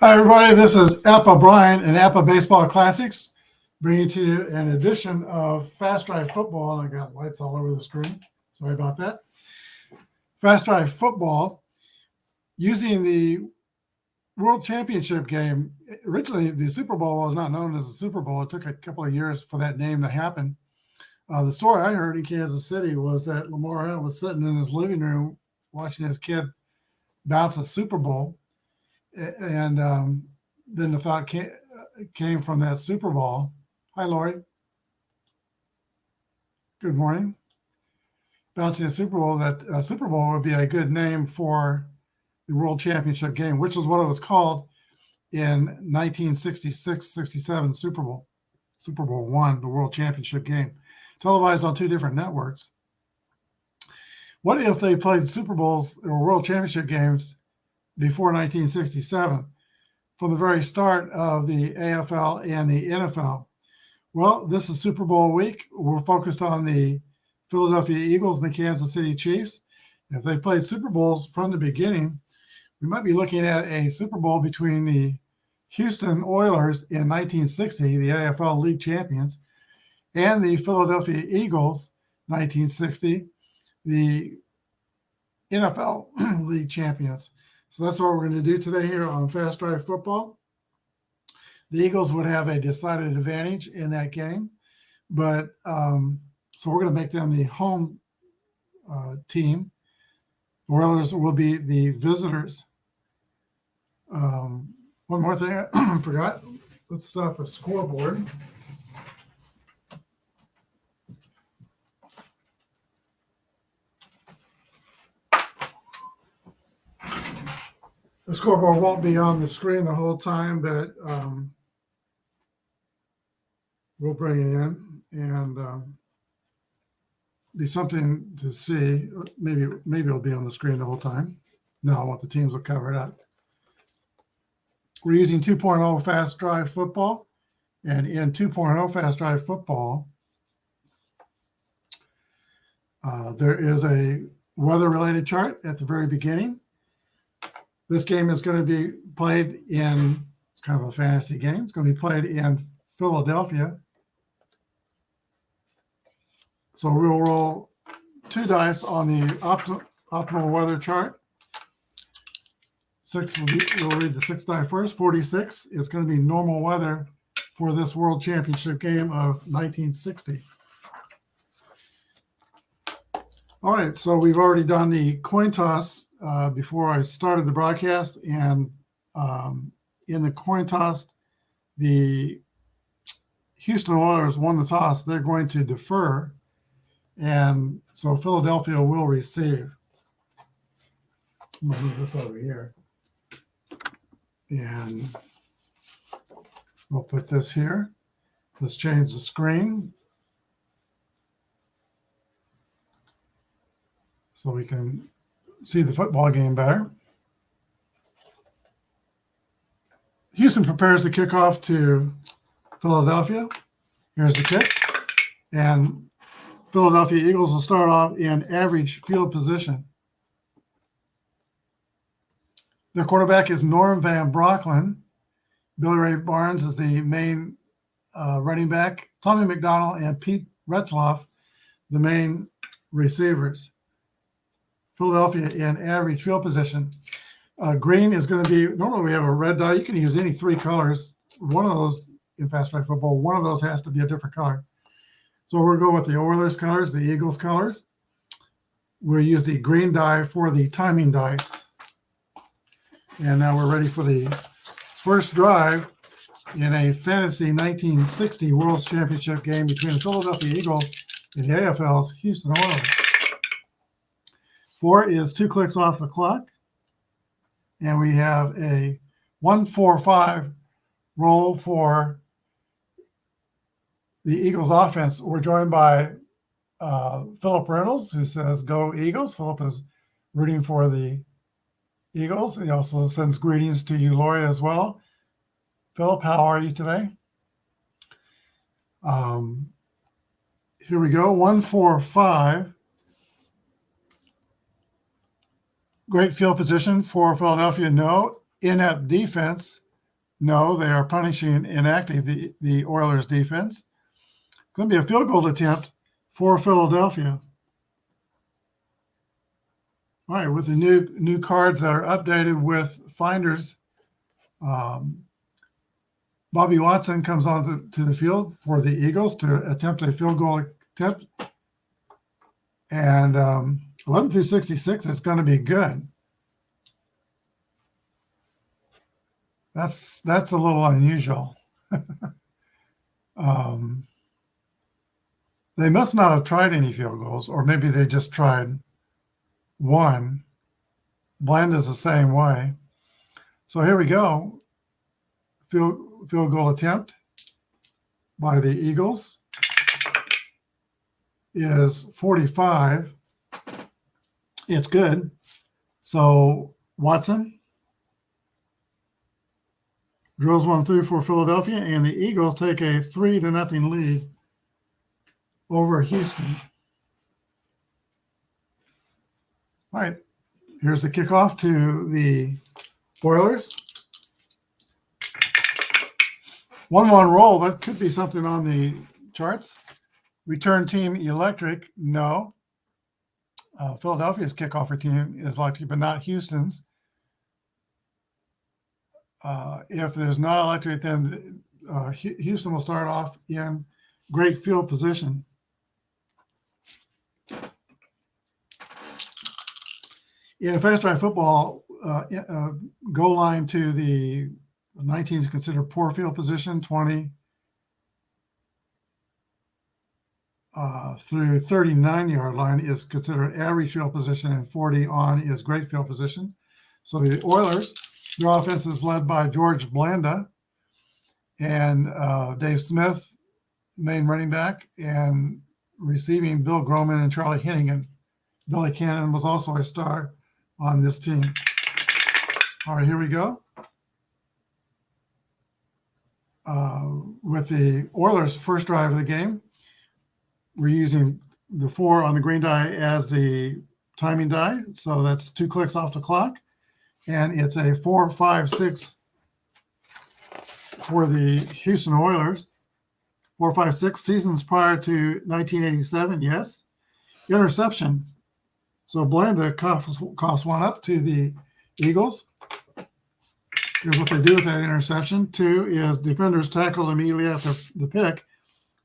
Hi, everybody. This is Apba Brian and Apba Baseball Classics, bringing to you an edition of Fast Drive Football. I got lights all over the screen. Sorry about that. Fast Drive Football, using the World Championship game. Originally, the Super Bowl was not known as the Super Bowl. It took a couple of years for that name to happen. The story I heard in Kansas City was that Lamar Hunt was sitting in his living room watching his kid bounce a Super Bowl. And then the thought came from that Super Bowl. Hi, Lori. Good morning. Bouncing a Super Bowl, that Super Bowl would be a good name for the World Championship game, which is what it was called in 1966-67 Super Bowl. Super Bowl I, the World Championship game, televised on two different networks. What if they played Super Bowls or World Championship games before 1967, from the very start of the AFL and the NFL? Well, this is Super Bowl week. We're focused on the Philadelphia Eagles and the Kansas City Chiefs. If they played Super Bowls from the beginning, we might be looking at a Super Bowl between the Houston Oilers in 1960, the AFL League champions, and the Philadelphia Eagles, 1960, the NFL League champions. So that's what we're going to do today here on Fast Drive Football. The Eagles would have a decided advantage in that game, but so we're going to make them the home team. The Oilers will be the visitors. One more thing I forgot. Let's set up a scoreboard. The scoreboard won't be on the screen the whole time, but we'll bring it in and be something to see. Maybe it'll be on the screen the whole time. No, I want the teams will cover it up. We're using 2.0 Fast Drive Football, and in 2.0 Fast Drive Football, there is a weather-related chart at the very beginning. This game is going to be played in, it's kind of a fantasy game. It's going to be played in Philadelphia. So we'll roll 2 dice on the optimal weather chart. We'll read the 6 die first. 46 is going to be normal weather for this World Championship game of 1960. All right, so we've already done the coin toss before I started the broadcast, and in the coin toss, the Houston Oilers won the toss. They're going to defer, and so Philadelphia will receive. I'm going to move this over here, and we'll put this here. Let's change the screen so we can see the football game better. Houston prepares the kickoff to Philadelphia. Here's the kick. And Philadelphia Eagles will start off in average field position. Their quarterback is Norm Van Brocklin. Billy Ray Barnes is the main running back. Tommy McDonald and Pete Retzloff, the main receivers. Philadelphia in average field position. Green is going to be, normally we have a red die. You can use any 3 colors. One of those in Fast Drive Football, one of those has to be a different color. So we'll go with the Oilers colors, the Eagles colors. We'll use the green die for the timing dice. And now we're ready for the first drive in a fantasy 1960 World Championship game between the Philadelphia Eagles and the AFL's Houston Oilers. 4 is 2 clicks off the clock. And we have a 1-4-5 roll for the Eagles offense. We're joined by Philip Reynolds, who says, "Go Eagles." Philip is rooting for the Eagles. He also sends greetings to you, Lori, as well. Philip, how are you today? Here we go. 1-4-5. Great field position for Philadelphia. No. Inept defense No, they are punishing inactive, the Oilers defense. Going to be a field goal attempt for Philadelphia. All right, with the new cards that are updated with finders, Bobby Watson comes on to the field for the Eagles to attempt a field goal attempt. And 11 through 66 is going to be good. That's a little unusual. They must not have tried any field goals, or maybe they just tried one. Blanda's the same way. So here we go. Field goal attempt by the Eagles is 45. It's good. So Watson drills one through for Philadelphia, and the Eagles take a 3-0 lead over Houston. All right, here's the kickoff to the Oilers. 1-1 roll. That could be something on the charts. Return team electric. No. Philadelphia's kickoff team is electric, but not Houston's. If there's not electric, then Houston will start off in great field position. In fast drive football, goal line to the 19 is considered poor field position, 20 through 39-yard line is considered average field position, and 40 on is great field position. So the Oilers, their offense is led by George Blanda and Dave Smith, main running back, and receiving Bill Groman and Charlie Hennigan. Billy Cannon was also a star on this team. All right, here we go. With the Oilers' first drive of the game, we're using the 4 on the green die as the timing die. So that's 2 clicks off the clock. And it's a 4-5-6 for the Houston Oilers. 4-5-6 seasons prior to 1987, yes. Interception. So Blanda coughs one up to the Eagles. Here's what they do with that interception. 2 is defenders tackled immediately after the pick.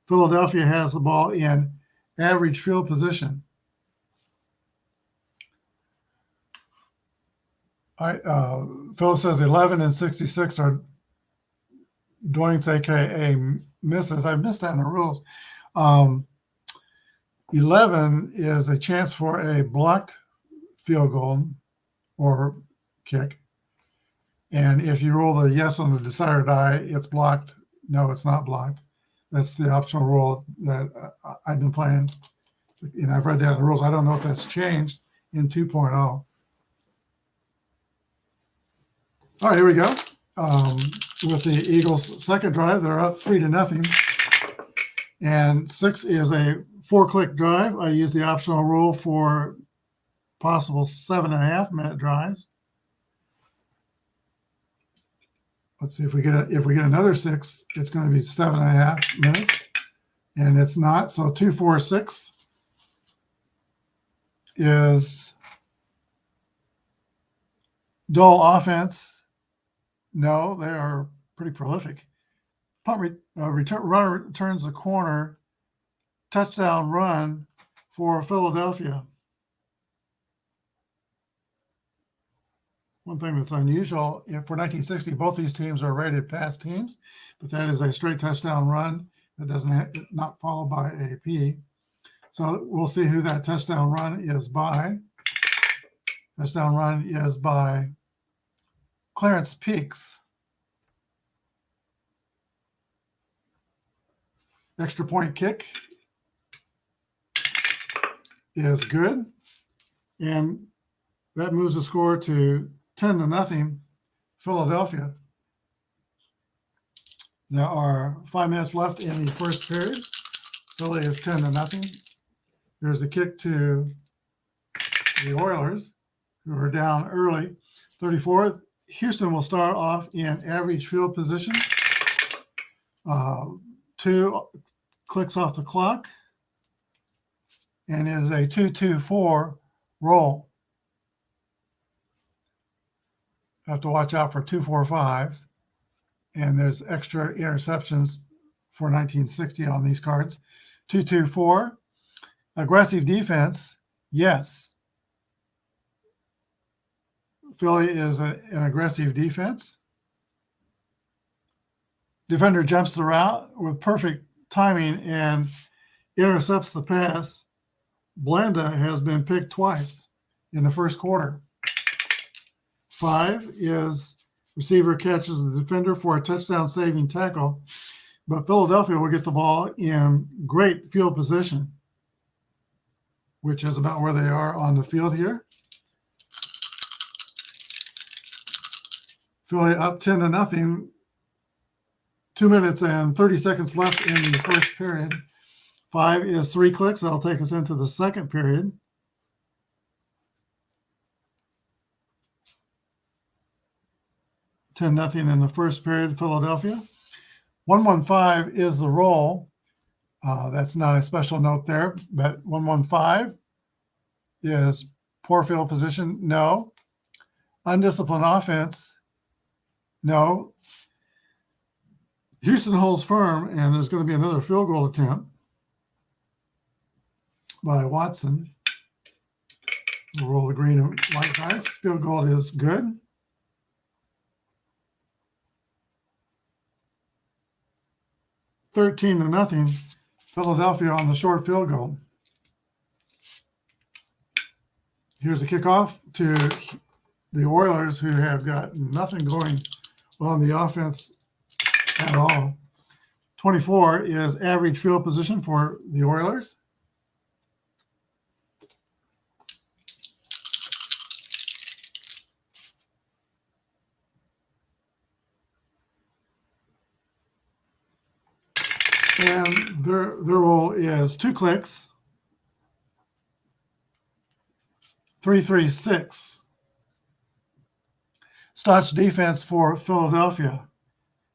Philadelphia has the ball in average field position. All right, Philip says 11 and 66 are doinks, aka misses. I missed that in the rules. 11 is a chance for a blocked field goal or kick. And if you roll the yes on the decider die, it's blocked. No, it's not blocked. That's the optional rule that I've been playing. And I've read that in the rules. I don't know if that's changed in 2.0. All right, here we go. With the Eagles' second drive, they're up 3-0. And 6 is a 4-click drive. I use the optional rule for possible 7.5-minute drives. Let's see if we get another 6, it's going to be 7.5 minutes, and it's not. So 2, 4, 6 is dull offense. No, they are pretty prolific. Runner returns the corner, touchdown run for Philadelphia. One thing that's unusual, for 1960, both these teams are rated pass teams, but that is a straight touchdown run that not followed by a P. So we'll see who that touchdown run is by. Touchdown run is by Clarence Peaks. Extra point kick is good, and that moves the score to 10-0 Philadelphia. There are 5 minutes left in the first period. Philly is 10-0. There's a kick to the Oilers, who are down early. 34th Houston will start off in average field position. 2 clicks off the clock, and is a 2-2-4 roll. Have to watch out for 2-4-5s, and there's extra interceptions for 1960 on these cards. 2-2-4. Aggressive defense, yes. Philly is an aggressive defense. Defender jumps the route with perfect timing and intercepts the pass. Blanda has been picked twice in the first quarter. 5 is receiver catches the defender for a touchdown saving tackle, but Philadelphia will get the ball in great field position, which is about where they are on the field here. Philly up 10-0. 2 minutes and 30 seconds left in the first period. 5 is 3 clicks. That'll take us into the second period. $10-0 in the first period, Philadelphia. 1-1-5 is the roll. That's not a special note there, but 1-1-5 is poor field position, no. Undisciplined offense, no. Houston holds firm, and there's going to be another field goal attempt by Watson. We'll roll the green and white dice. Field goal is good. $13-0. Philadelphia on the short field goal. Here's a kickoff to the Oilers, who have got nothing going on the offense at all. 24 is average field position for the Oilers. And their roll is 2 clicks. 3-3-6. Staunch defense for Philadelphia. A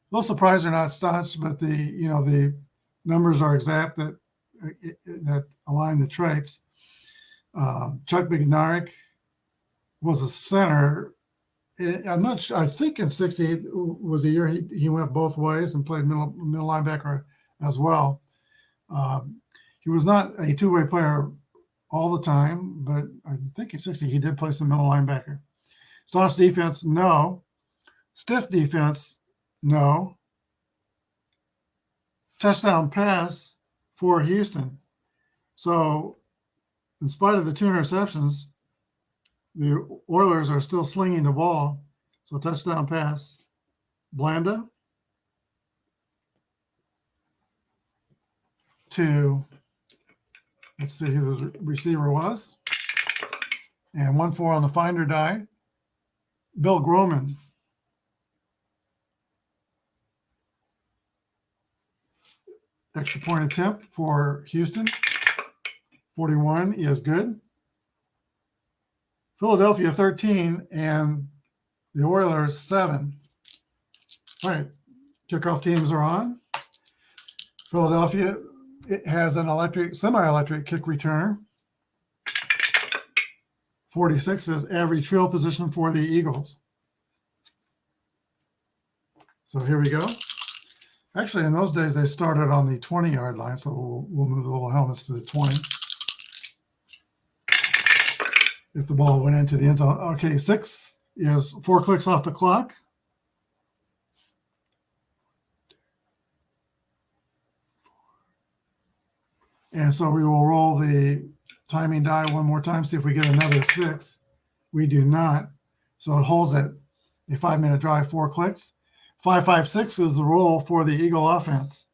little surprised they're not staunch, but the numbers are exact that align the traits. Chuck Bednarik was a center. I'm not sure. I think in '60 was the year he went both ways and played middle linebacker as well. He was not a two-way player all the time, but I think in '60 he did play some middle linebacker. Staunch defense, no. Stiff defense, no. Touchdown pass for Houston. So in spite of the 2 interceptions, the Oilers are still slinging the ball. So touchdown pass, Blanda to, let's see who the receiver was. And 1-4 on the finder die, Bill Groman. Extra point attempt for Houston. 41 is good. Philadelphia 13 and the Oilers 7. All right, kickoff teams are on. Philadelphia, it has an semi-electric kick returner. 46 is average field position for the Eagles. So here we go. Actually, in those days, they started on the 20-yard line, so we'll move the little helmets to the 20. If the ball went into the end zone. Okay, 6 is 4 clicks off the clock. And so we will roll the timing die one more time, see if we get another 6. We do not. So it holds at a 5-minute drive, 4 clicks. 5-5-6 is the roll for the Eagle offense.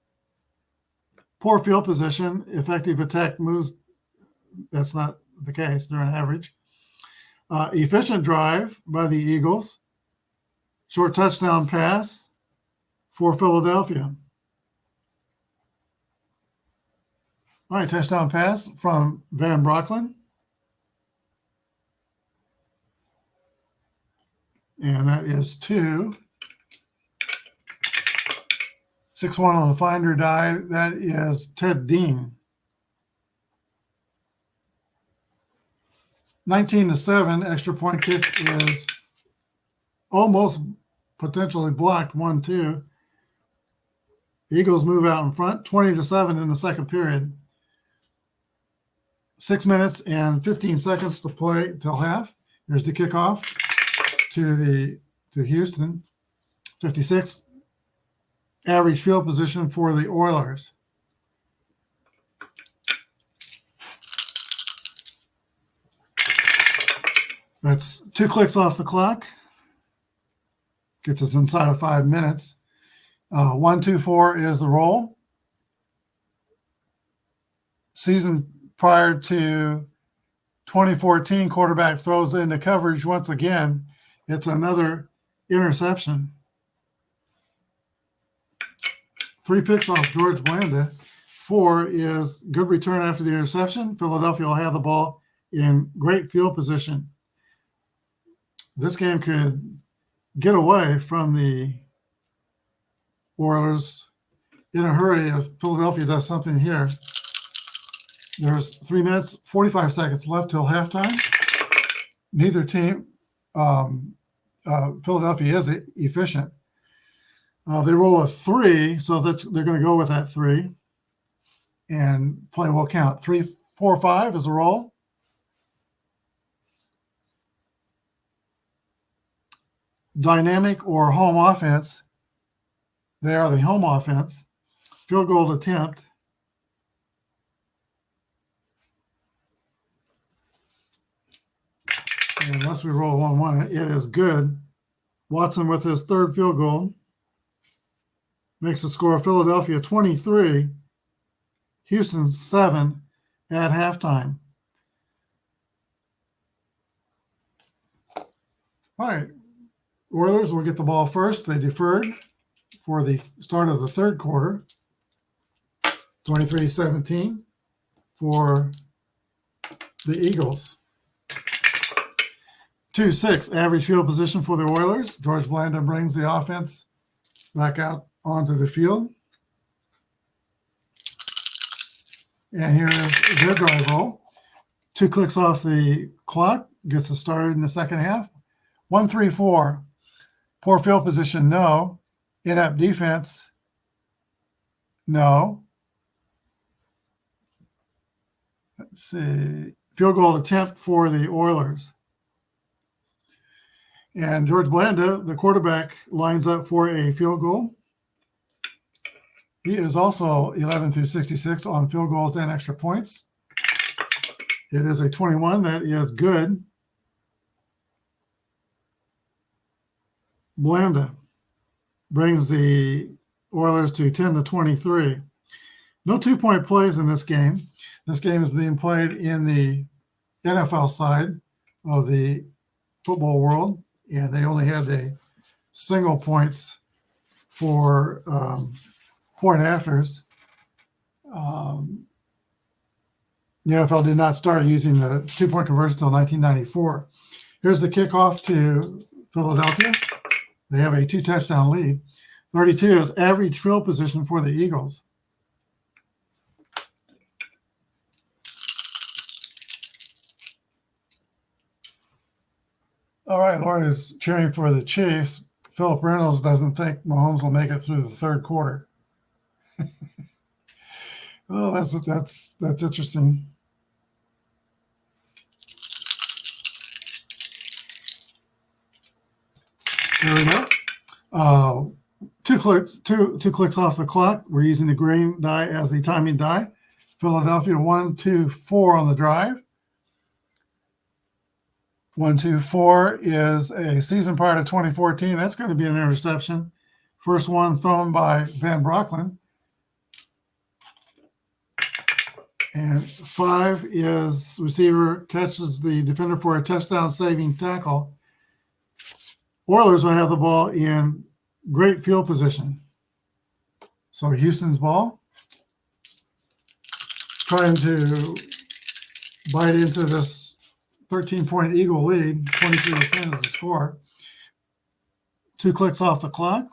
Poor field position, effective attack moves. That's not the case. They're an average. Efficient drive by the Eagles. Short touchdown pass for Philadelphia. All right, touchdown pass from Van Brocklin. And that is 2. 6-1 on the finder die. That is Ted Dean. 19-7. Extra point kick is almost potentially blocked. 1-2. Eagles move out in front. 20-7 in the second period. 6 minutes and 15 seconds to play till half. Here's the kickoff to Houston. 56. Average field position for the Oilers. That's 2 clicks off the clock. Gets us inside of 5 minutes. 1-2-4 is the roll. Season prior to 2014, quarterback throws into coverage once again. It's another interception. 3 picks off George Blanda. 4 is good return after the interception. Philadelphia will have the ball in great field position. This game could get away from the Oilers in a hurry if Philadelphia does something here. There's 3 minutes, 45 seconds left till halftime. Neither team, Philadelphia is efficient. They roll a 3, so they're going to go with that 3. And play will count. 3, 4, 5 is the roll. Dynamic or home offense. They are the home offense. Field goal attempt. And unless we roll 1-1, it is good. Watson with his 3rd field goal makes the score Philadelphia 23, Houston 7 at halftime. All right. Oilers will get the ball first. They deferred for the start of the 3rd quarter. 23-17 for the Eagles. 2-6 average field position for the Oilers. George Blanda brings the offense back out onto the field. And here is their drive roll. 2 clicks off the clock. Gets us started in the second half. 1-3-4. Poor field position, no. Inept defense, no. Let's see. Field goal attempt for the Oilers. And George Blanda, the quarterback, lines up for a field goal. He is also 11-66 on field goals and extra points. It is a 21 that is good. Blanda brings the Oilers to 10-23. No 2-point plays in this game. This game is being played in the NFL side of the football world, and they only had the single points for point afters. The NFL did not start using the 2-point conversion until 1994. Here's the kickoff to Philadelphia. They have a 2-touchdown lead. 32 is average field position for the Eagles. All right, Lauren is cheering for the Chiefs. Philip Reynolds doesn't think Mahomes will make it through the 3rd quarter. Oh, that's interesting. There we go. 2 clicks off the clock. We're using the green die as the timing die. Philadelphia 1-2-4 on the drive. 1-2-4 is a season prior to 2014. That's going to be an interception. First one thrown by Van Brocklin. And 5 is receiver catches the defender for a touchdown saving tackle. Oilers will have the ball in great field position. So Houston's ball. Trying to bite into this 13-point Eagle lead. 23-10 is the score. 2 clicks off the clock.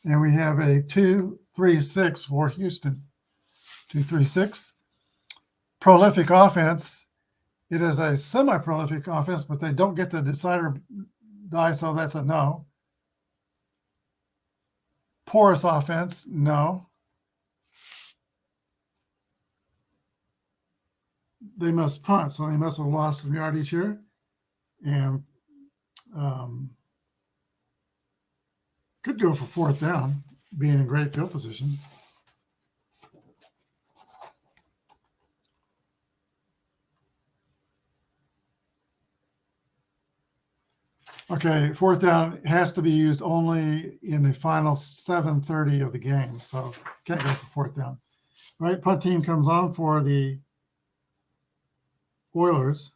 And we have a 2-3-6 for Houston. 2-3-6. Prolific offense. It is a semi-prolific offense, but they don't get the decider die, so that's a no. Porous offense, no. They must punt, so they must have lost some yardage here. And could go for fourth down, being in great field position. Okay, fourth down has to be used only in the final 7:30 of the game, so can't go for fourth down. All right, punt team comes on for the Oilers.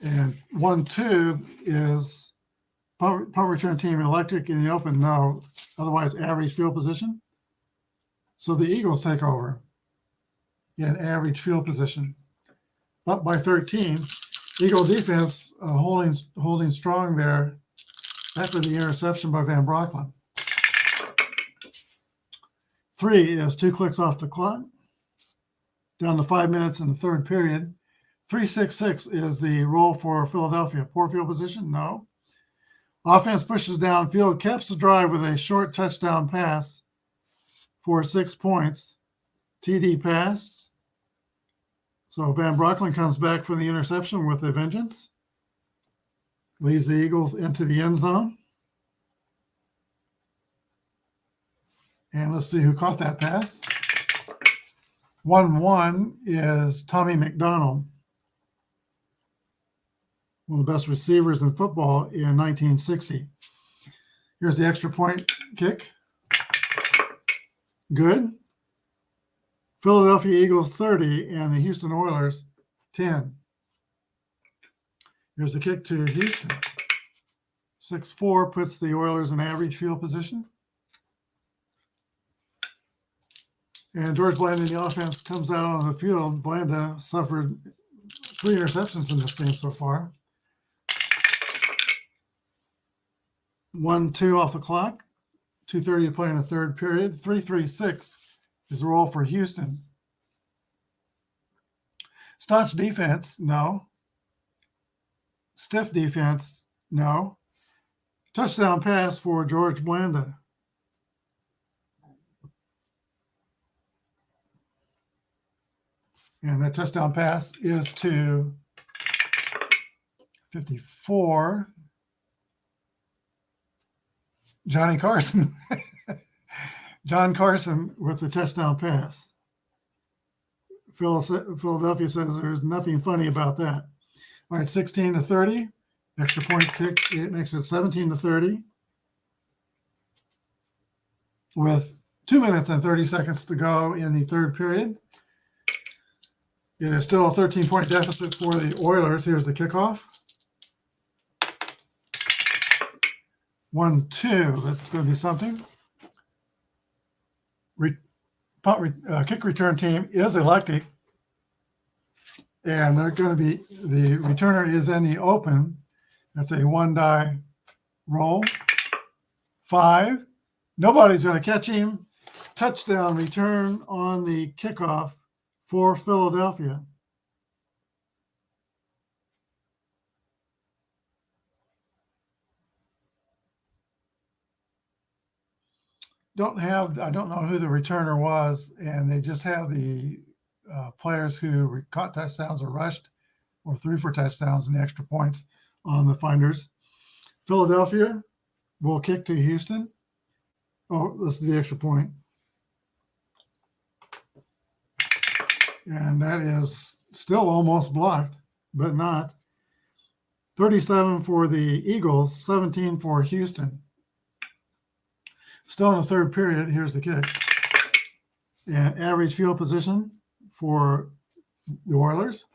And 1-2 is punt return team electric in the open, no. Otherwise, average field position. So the Eagles take over in average field position. Up by 13. Eagle defense holding strong there after the interception by Van Brocklin. 3 is 2 clicks off the clock. Down to 5 minutes in the third period. 3-6-6 is the roll for Philadelphia. Poor field position? No. Offense pushes downfield, caps the drive with a short touchdown pass for 6 points. TD pass. So Van Brocklin comes back for the interception with a vengeance. Leads the Eagles into the end zone. And let's see who caught that pass. 1-1 is Tommy McDonald, one of the best receivers in football in 1960. Here's the extra point kick. Good. Philadelphia Eagles 30 and the Houston Oilers 10. Here's the kick to Houston. 6-4 puts the Oilers in average field position. And George Blanda in the offense comes out on the field. Blanda suffered 3 interceptions in this game so far. 1-2 off the clock. 2:30 to play in the third period. 3-3-6 is the roll for Houston. Staunch defense, no. Stiff defense, no. Touchdown pass for George Blanda. And that touchdown pass is to 54. Johnny Carson. John Carson with the touchdown pass. Philadelphia says there's nothing funny about that. All right, 16-30. Extra point kick. It makes it 17-30. With 2 minutes and 30 seconds to go in the third period. It is still a 13-point deficit for the Oilers. Here's the kickoff. 1-2. That's going to be something. Kick return team is electric. And they're going to be, the returner is in the open. That's a 1-die roll. 5. Nobody's going to catch him. Touchdown return on the kickoff for Philadelphia. I don't know who the returner was, and they just have the players who caught touchdowns or rushed or threw for touchdowns and the extra points on the finders. Philadelphia will kick to Houston. Oh, this is the extra point. And that is still almost blocked, but not. 37 for the Eagles, 17 for Houston. Still in the third period, here's the kick. And average field position for the Oilers.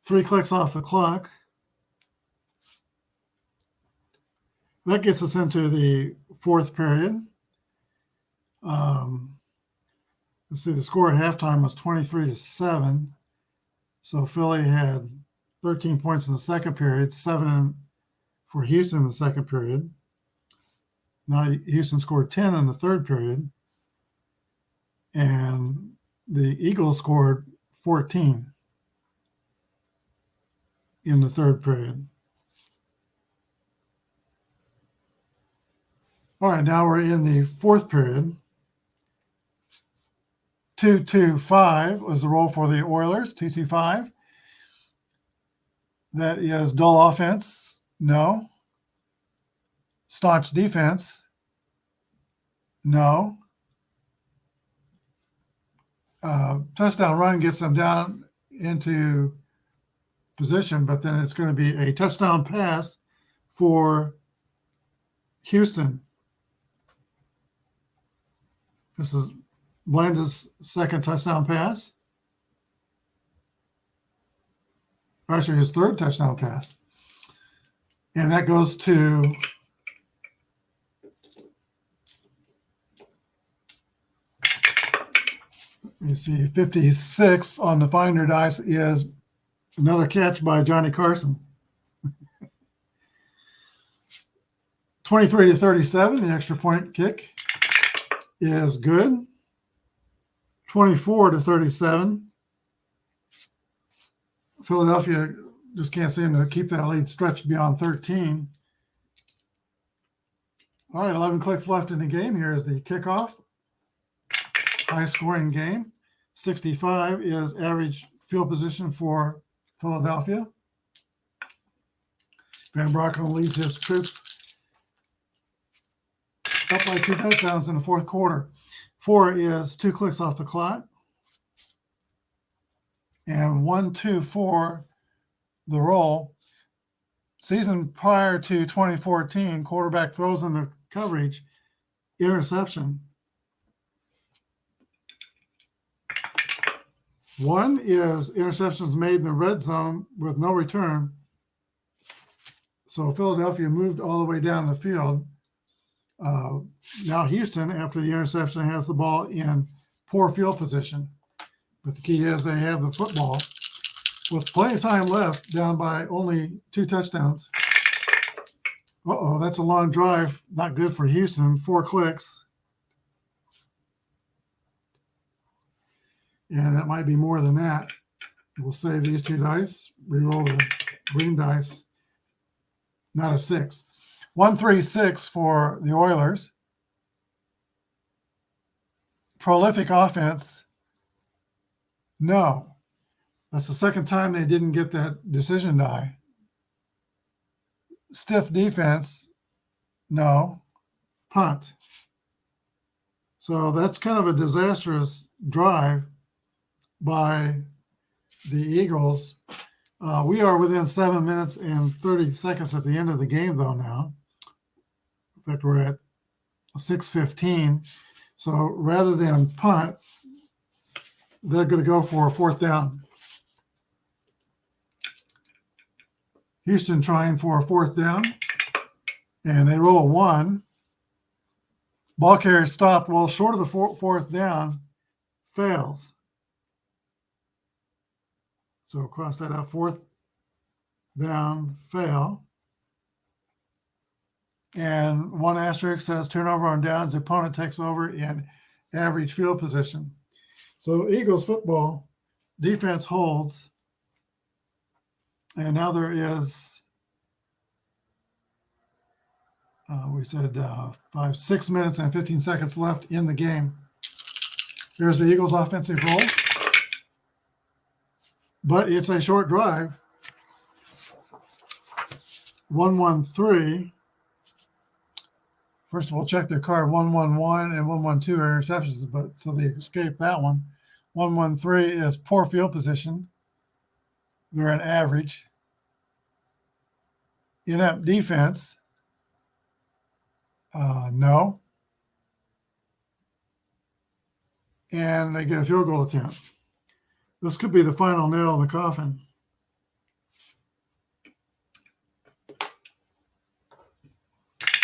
Three clicks off the clock. That gets us into the fourth period. Let's see, the score at halftime was 23-7. So Philly had 13 points in the second period, 7 for Houston in the second period. Now Houston scored 10 in the third period. And the Eagles scored 14 in the third period. All right, now we're in the fourth period. 2-2-5 was the roll for the Oilers, 2-2-5. That is dull offense, no. Staunch defense, no. Touchdown run gets them down into position, but then it's going to be a touchdown pass for Houston. This is Blanda's second touchdown pass. Actually, his third touchdown pass. And that goes to you see 56 on the Finder dice is another catch by Johnny Carson. 23-37, the extra point kick is good. 24-37. Philadelphia just can't seem to keep that lead stretched beyond 13. All right, 11 clicks left in the game. Here is the kickoff. High-scoring game. 65 is average field position for Philadelphia. Van Brocklin leads his troops up by 2 touchdowns in the fourth quarter. 4 is 2 clicks off the clock. And 1-2 for the roll. Season prior to 2014, quarterback throws in the coverage, interception. 1 is interceptions made in the red zone with no return. So Philadelphia moved all the way down the field. Now Houston, after the interception, has the ball in poor field position. But the key is they have the football with plenty of time left, down by only 2 touchdowns. Uh-oh, that's a long drive. Not good for Houston. 4 clicks. And that might be more than that. We'll save these 2 dice. Reroll the green dice. Not a 6. 1-3-6 for the Oilers. Prolific offense. No. That's the second time they didn't get that decision die. Stiff defense. No. Punt. So that's kind of a disastrous drive by the Eagles. We are within 7 minutes and 30 seconds at the end of the game, though, now. In fact, we're at 6:15. So rather than punt, they're going to go for a 4th down. Houston trying for a 4th down, and they roll 1. Ball carrier stopped well short of the 4th down, fails. So cross that out, 4th down, fail. And 1 asterisk says turnover on downs, opponent takes over in average field position. So Eagles football, defense holds. And now there is, we said 6 minutes and 15 seconds left in the game. There's the Eagles offensive roll. But it's a short drive. 1-1-3. First of all, check their card. 1-1-1 and 1-1-2 are interceptions, but so they escaped that one. 1-1-3 is poor field position. They're an average. Inept defense. No. And they get a field goal attempt. This could be the final nail in the coffin.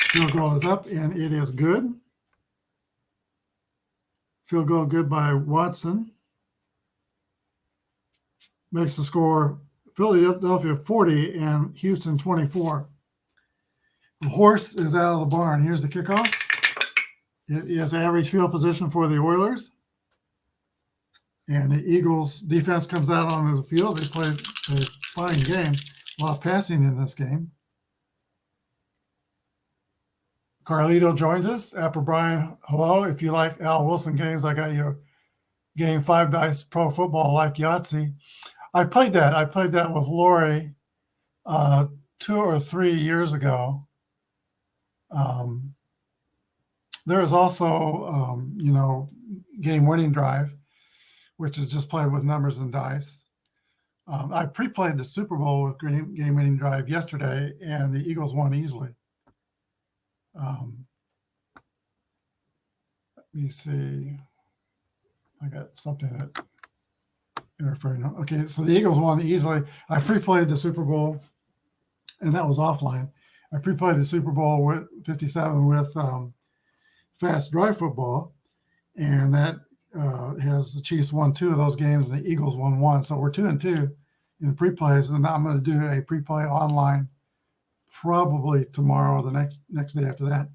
Field goal is up, and it is good. Field goal good by Watson. Makes the score Philadelphia 40 and Houston 24. The horse is out of the barn. Here's the kickoff. It is average field position for the Oilers. And the Eagles defense comes out onto the field. They played a fine game. A lot of passing in this game. Carlito joins us. Apba Brian, hello. If you like Al Wilson games, I got you a game 5 dice pro football like Yahtzee. I played that. I played that with Lori 2 or 3 years ago. There is also, game winning drive, which is just played with numbers and dice. I pre-played the Super Bowl with game winning drive yesterday, and the Eagles won easily. Let me see. I got something that interfering. Okay, so the Eagles won easily. I pre-played the Super Bowl, and that was offline. I pre-played the Super Bowl with 57 with fast drive football, and that has the Chiefs won 2 of those games, and the Eagles won 1. So we're 2-2 in pre-plays, and I'm going to do a pre-play online probably tomorrow or the next day after that.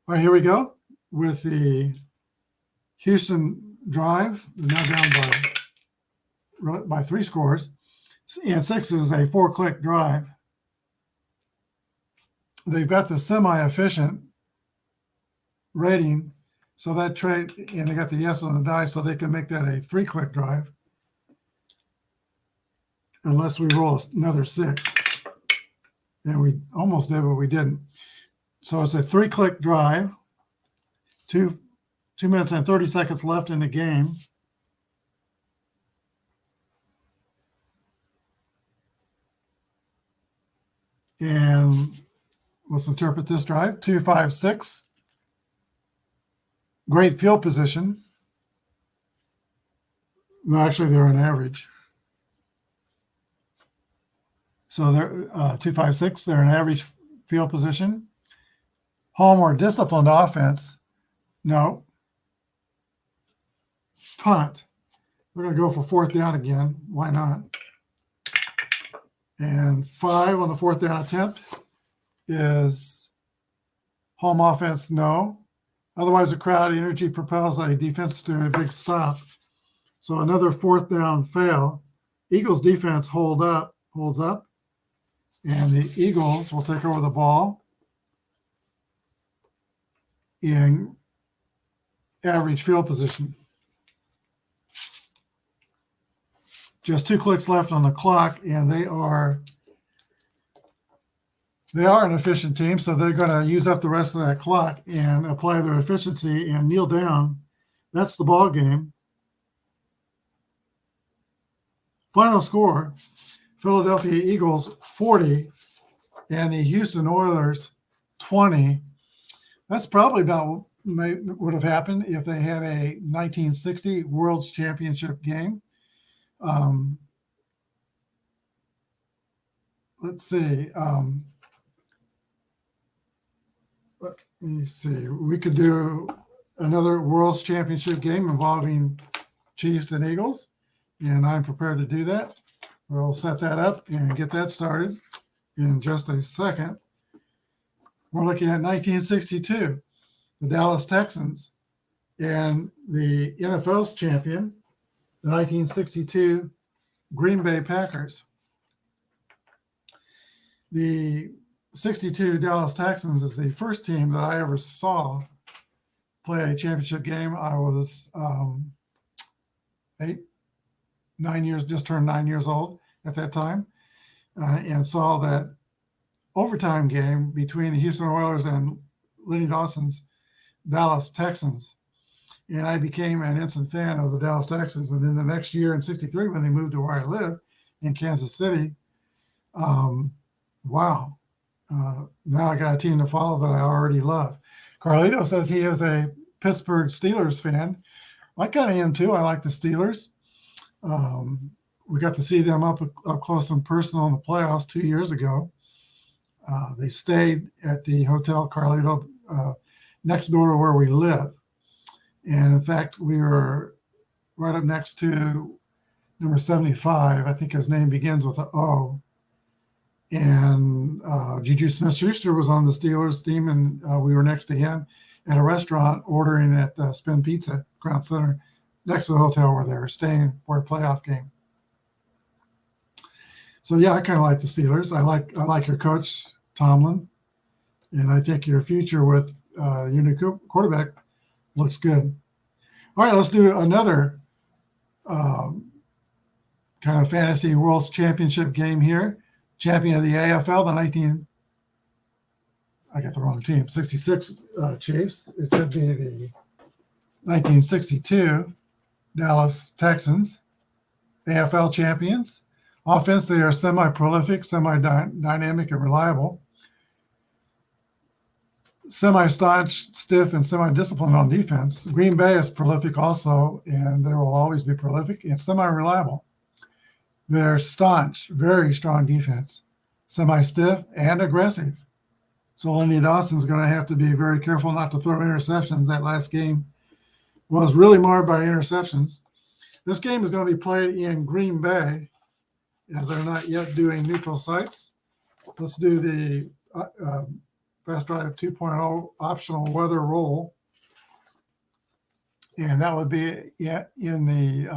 All right, here we go with the Houston drive. They're now down by 3 scores, and 6 is a 4-click drive. They've got the semi-efficient rating, so that trade, and they got the yes on the die, so they can make that a 3-click drive, unless we roll another 6. And we almost did, but we didn't. So it's a 3-click drive. 2 minutes and 30 seconds left in the game. And let's interpret this drive. 2, 5, 6. Great field position. No, actually, they're on average. So they're 2, 5, 6. They're an average field position. Home or disciplined offense. No. Punt. We're going to go for 4th down again. Why not? And 5 on the 4th down attempt is home offense. No. Otherwise, the crowd energy propels a defense to a big stop. So another 4th down fail. Eagles defense holds up, and the Eagles will take over the ball in average field position. Just 2 clicks left on the clock, and they are an efficient team, so they're going to use up the rest of that clock and apply their efficiency and kneel down. That's the ball game. Final score, Philadelphia Eagles 40 and the Houston Oilers 20. That's probably about what would have happened if they had a 1960 World Championship game. Let's see. Let me see. We could do another World Championship game involving Chiefs and Eagles, and I'm prepared to do that. We'll set that up and get that started in just a second. We're looking at 1962, the Dallas Texans and the NFL's champion, the 1962 Green Bay Packers. The 62 Dallas Texans is the first team that I ever saw play a championship game. I was 9 years, just turned 9 years old at that time, and saw that overtime game between the Houston Oilers and Lenny Dawson's Dallas Texans. And I became an instant fan of the Dallas Texans. And then the next year in 63, when they moved to where I live in Kansas City, wow. Now I got a team to follow that I already love. Carlito says he is a Pittsburgh Steelers fan. I kind of am too. I like the Steelers. We got to see them up close and personal in the playoffs 2 years ago. They stayed at the Hotel Carlito next door to where we live. And in fact, we were right up next to number 75. I think his name begins with an O. And Juju Smith-Schuster was on the Steelers team, and we were next to him at a restaurant ordering at Spin Pizza, Crown Center, next to the hotel where they were staying for a playoff game. So yeah, I kind of like the Steelers. I like your coach Tomlin, and I think your future with your new quarterback looks good. All right, let's do another kind of fantasy World Championship game here. Champion of the AFL, I got the wrong team, 66 Chiefs. It should be the 1962 Dallas Texans, AFL champions. Offense, they are semi-prolific, semi-dynamic, and reliable. Semi-staunch, stiff, and semi-disciplined on defense. Green Bay is prolific also, and they will always be prolific and semi-reliable. They're staunch, very strong defense, semi-stiff, and aggressive. So Lenny Dawson's going to have to be very careful not to throw interceptions. That last game was really marred by interceptions. This game is going to be played in Green Bay, as they're not yet doing neutral sites. Let's do the Fast Drive 2.0 optional weather roll. And that would be in the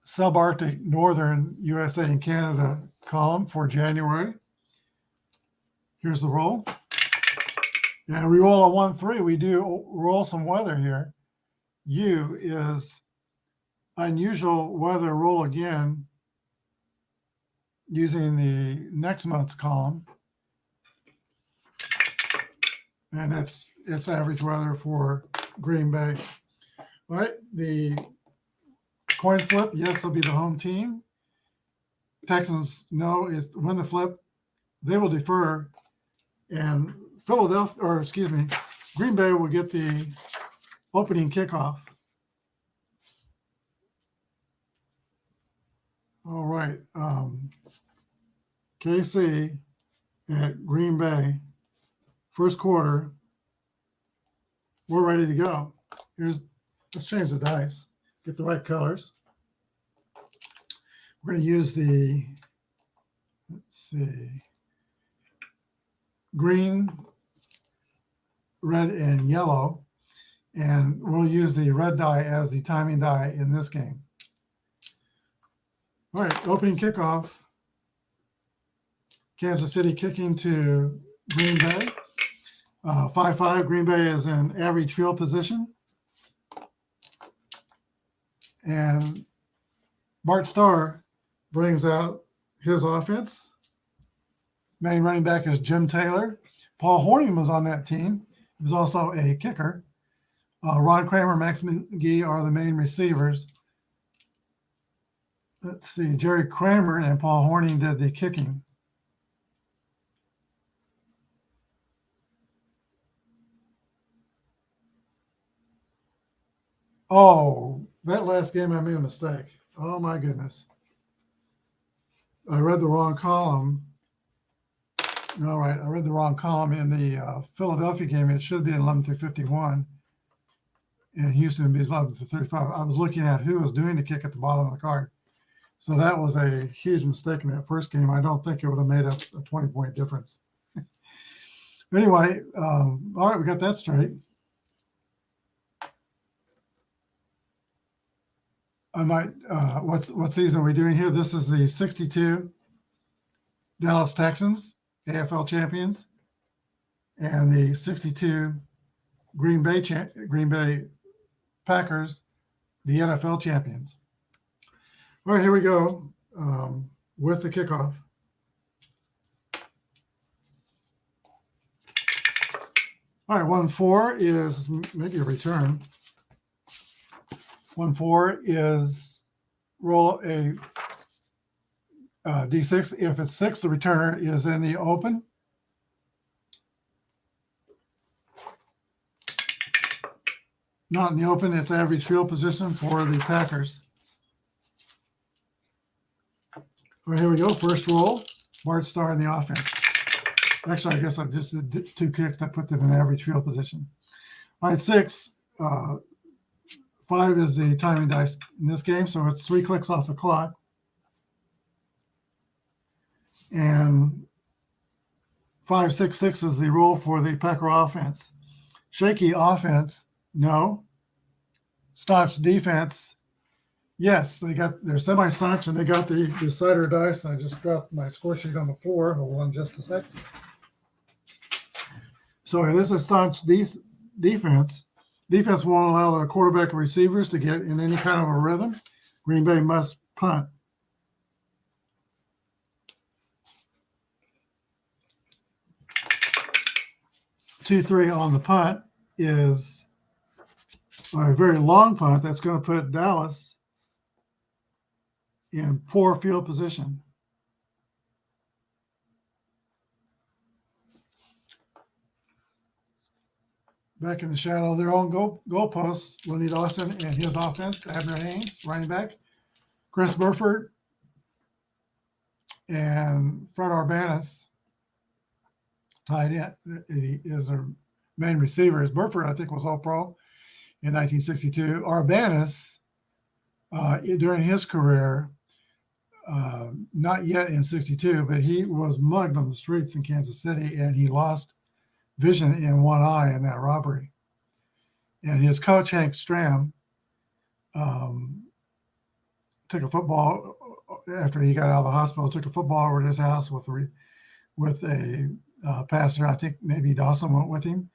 subarctic northern USA and Canada column for January. Here's the roll. And we roll a 1-3. We do roll some weather here. U is unusual weather, roll again using the next month's column. And it's average weather for Green Bay. All right, the coin flip, yes, they'll be the home team. Texans, no, win the flip. They will defer. And Green Bay will get the opening kickoff. All right. KC at Green Bay, first quarter. We're ready to go. Let's change the dice, get the right colors. We're going to use green, red, and yellow. And we'll use the red die as the timing die in this game. All right, opening kickoff. Kansas City kicking to Green Bay. 5-5. Green Bay is in average field position. And Bart Starr brings out his offense. Main running back is Jim Taylor. Paul Hornung was on that team. He was also a kicker. Ron Kramer, Max McGee are the main receivers. Let's see, Jerry Kramer and Paul Hornung did the kicking. Oh, that last game I made a mistake. Oh my goodness. I read the wrong column. All right, I read the wrong column in the Philadelphia game. It should be 11-51. And Houston would be 11-35. I was looking at who was doing the kick at the bottom of the card. So that was a huge mistake in that first game. I don't think it would have made a 20-point difference. Anyway, all right, we got that straight. I might, what season are we doing here? This is the 62 Dallas Texans, AFL champions, and the 62 Green Bay Packers, the NFL champions. All right, here we go with the kickoff. All right, 1-4 is maybe a return. 1-4 is roll a D6. If it's 6, the returner is in the open. Not in the open, it's average field position for the Packers. All right, here we go. First roll. Bart Starr in the offense. Actually, I guess I just did 2 kicks. I put them in average field position. All right, 6. 5 is the timing dice in this game, so it's 3 clicks off the clock. And 5-6-6 is the rule for the Packer offense. Shaky offense, no. Staunch defense, yes. They're semi-staunch, and they got the decider dice. I just dropped my score sheet on the floor. Hold on just a second. So it is a staunch defense. Defense won't allow the quarterback and receivers to get in any kind of a rhythm. Green Bay must punt. Two-three on the punt is a very long punt that's going to put Dallas in poor field position. Back in the shadow of their own goalposts, Lenny Austin and his offense, Abner Haynes, running back, Chris Burford, and Fred Urbanus, tight end, is their main receiver. Burford, I think, was All-Pro in 1962. Urbanus, during his career, not yet in 62, but he was mugged on the streets in Kansas City, and he lost vision in one eye in that robbery. And his coach, Hank Stram, took a football after he got out of the hospital, took a football over to his house with a pastor. I think maybe Dawson went with him.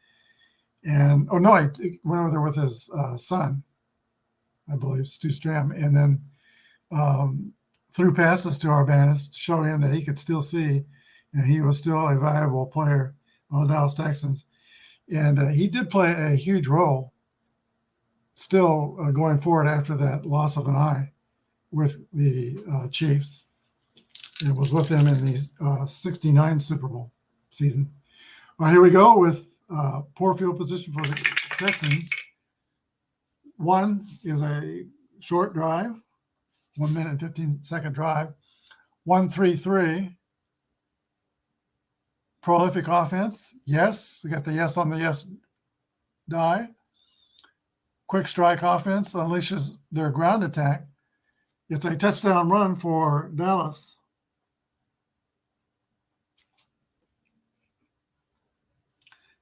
And, he went over there with his son, I believe, Stu Stram, and then threw passes to Urbanus to show him that he could still see, and he was still a valuable player on the Dallas Texans. And he did play a huge role still going forward after that loss of an eye with the Chiefs. It was with them in the 69 Super Bowl season. All right, here we go with poor field position for the Texans. 1 is a short drive, 1 minute and 15-second drive. 1-3-3. Prolific offense, yes. We got the yes on the yes die. Quick strike offense unleashes their ground attack. It's a touchdown run for Dallas.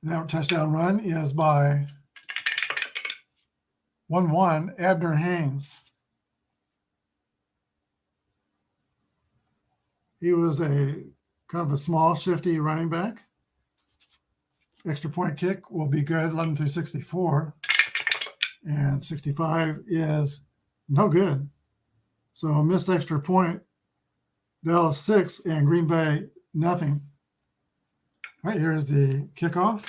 That touchdown run is by 1-1, Abner Haynes. He was a kind of a small, shifty running back. Extra point kick will be good, 11 through 64. And 65 is no good. So a missed extra point, Dallas 6 and Green Bay nothing. All right, here's the kickoff.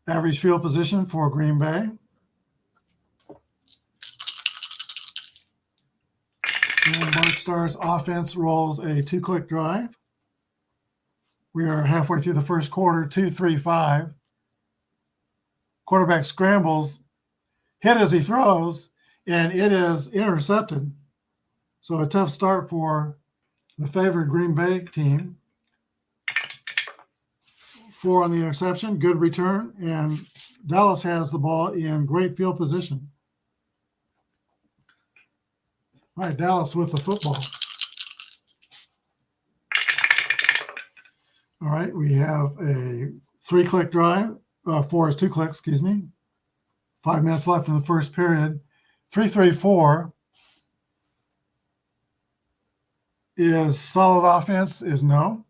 Average field position for Green Bay. And Mark Starr's offense rolls a 2-click drive. We are halfway through the first quarter, 2-3-5. Quarterback scrambles, hit as he throws, and it is intercepted. So a tough start for the favored Green Bay team. 4 on the interception, good return, and Dallas has the ball in great field position. All right, Dallas with the football. All right, we have a 3-click drive. 4 is 2 clicks, 5 minutes left in the first period. 3-3-4 is solid offense, is no.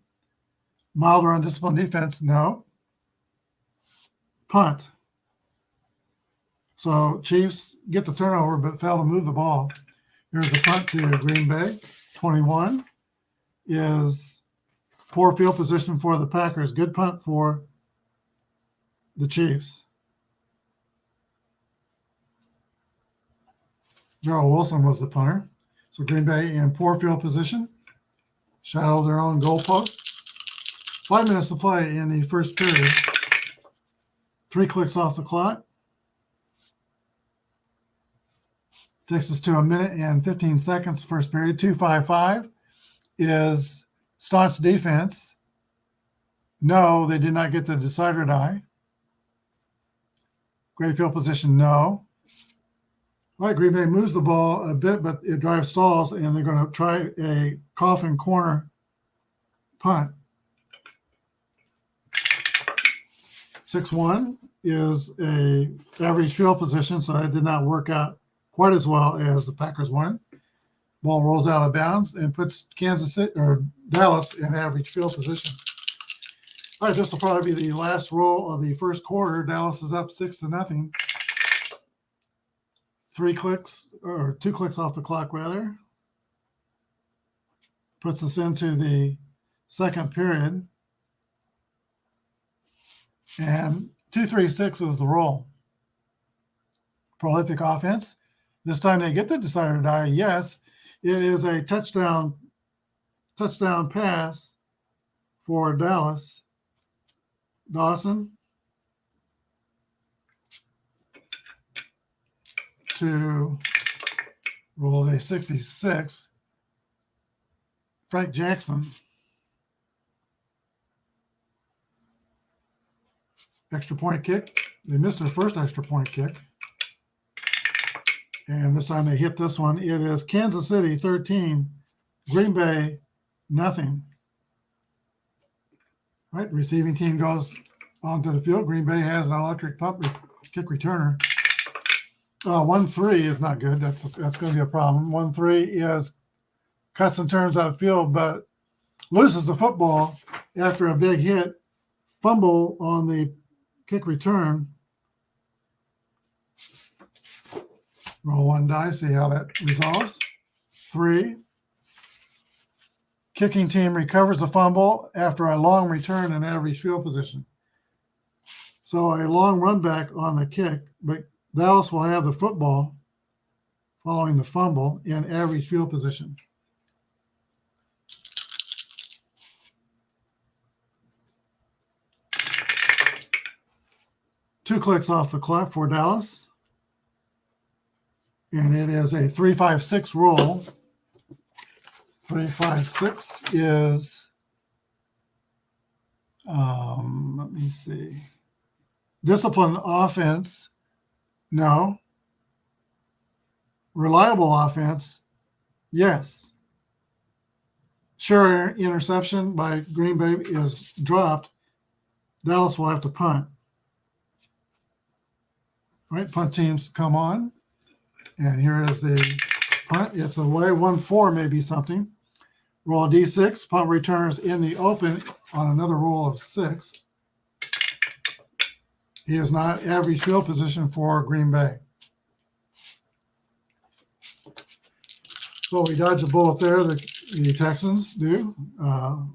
Mild or undisciplined defense, no. Punt. So Chiefs get the turnover but fail to move the ball. Here's the punt to Green Bay. 21 is poor field position for the Packers. Good punt for the Chiefs. Gerald Wilson was the punter. So Green Bay in poor field position. Shadow their own goalpost. 5 minutes to play in the first period. 3 clicks off the clock. Takes us to 1 minute and 15 seconds first period. 2-5-5 is staunch defense. No, they did not get the decider die. Great field position, no. All right, Green Bay moves the ball a bit, but it drives stalls, and they're going to try a coffin corner punt. 6-1 is a average field position, so that did not work out quite as well as the Packers won. Ball rolls out of bounds and puts Kansas City or Dallas in average field position. All right, this will probably be the last roll of the first quarter. Dallas is up 6-0. 2 clicks off the clock, rather. Puts us into the second period. And 2-3-6 is the roll. Prolific offense. This time they get the decider die. Yes, it is a touchdown pass for Dallas. Dawson to roll a 66. Frank Jackson. Extra point kick. They missed their first extra point kick. And this time they hit this one. It is Kansas City 13, Green Bay nothing. All right, receiving team goes onto the field. Green Bay has an electric kick returner. 1-3 is not good. That's going to be a problem. 1-3 is cuts and turns outfield, but loses the football after a big hit. Fumble on the kick return. Roll 1 die, see how that resolves. 3. Kicking team recovers a fumble after a long return in average field position. So a long run back on the kick, but Dallas will have the football following the fumble in average field position. Two clicks off the clock for Dallas. And it is a 3-5-6 roll. 3-5-6 is, let me see. Disciplined offense, no. Reliable offense, yes. Sure, interception by Green Bay is dropped. Dallas will have to punt. All right, punt teams come on. And here is the punt. It's away. 1-4 may be something. Roll a D6. Punt returns in the open on another roll of 6. He is not average field position for Green Bay. So we dodge a bullet there. The Texans do. A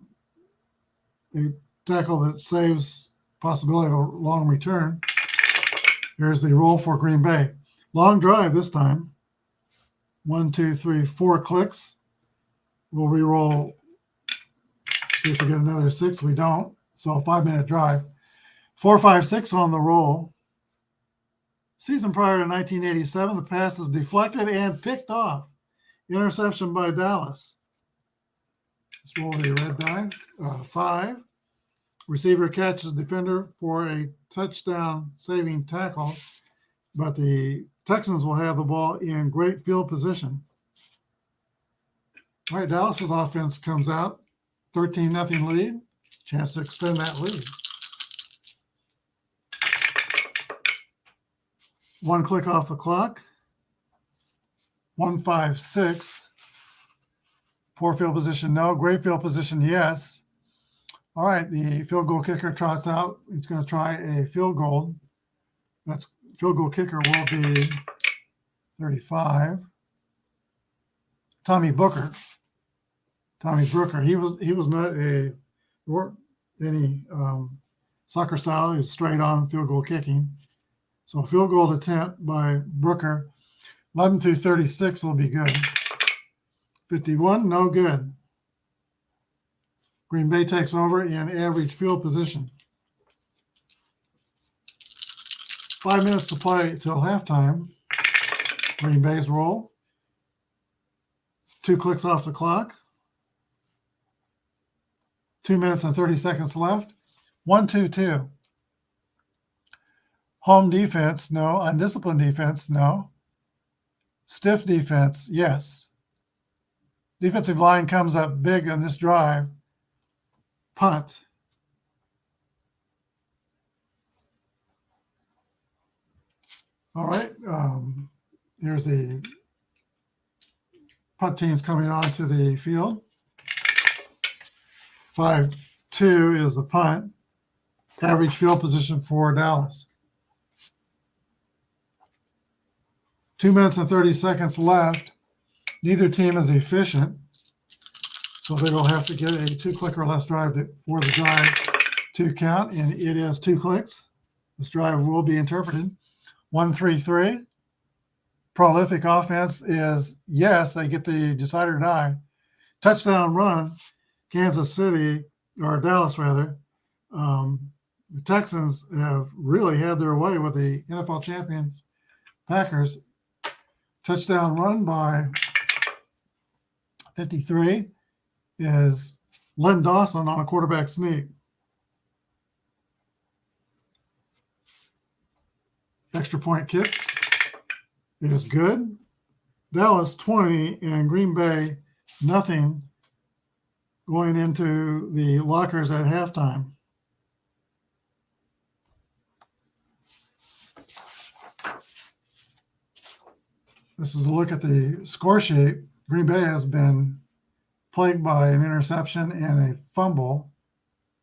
tackle that saves possibility of a long return. Here's the roll for Green Bay. Long drive this time. 1, 2, 3, 4 clicks. We'll re-roll. See if we get another 6. We don't. So a 5-minute drive. 4-5-6 on the roll. Season prior to 1987, the pass is deflected and picked off. Interception by Dallas. Let's roll the red die. 5. Receiver catches defender for a touchdown saving tackle, but the Texans will have the ball in great field position. All right, Dallas's offense comes out. 13-0 lead. Chance to extend that lead. 1 click off the clock. 1-5-6. Poor field position, no. Great field position, yes. All right, the field goal kicker trots out. He's going to try a field goal. That's field goal kicker will be 35. Tommy Brooker. He was not any soccer style. He was straight on field goal kicking. So field goal attempt by Brooker. 11 through 36 will be good. 51, no good. Green Bay takes over in average field position. 5 minutes to play till halftime. Green Bay's roll. 2 clicks off the clock. 2 minutes and 30 seconds left. 1-2-2. Home defense, no. Undisciplined defense, no. Stiff defense, yes. Defensive line comes up big on this drive. Punt. All right. Here's the punt teams coming onto the field. 5-2 is the punt. Average field position for Dallas. 2 minutes and 30 seconds left. Neither team is efficient, so they will have to get a 2-click or less drive for the drive to count, and it is 2 clicks. This drive will be interpreted. 1-3-3. Prolific offense is yes, they get the decider die. Touchdown run, Kansas City, or Dallas rather. The Texans have really had their way with the NFL champions, Packers. Touchdown run by 53 is Len Dawson on a quarterback sneak. Extra point kick is good. Dallas 20 and Green Bay nothing going into the lockers at halftime. This is a look at the score sheet. Green Bay has been plagued by an interception and a fumble,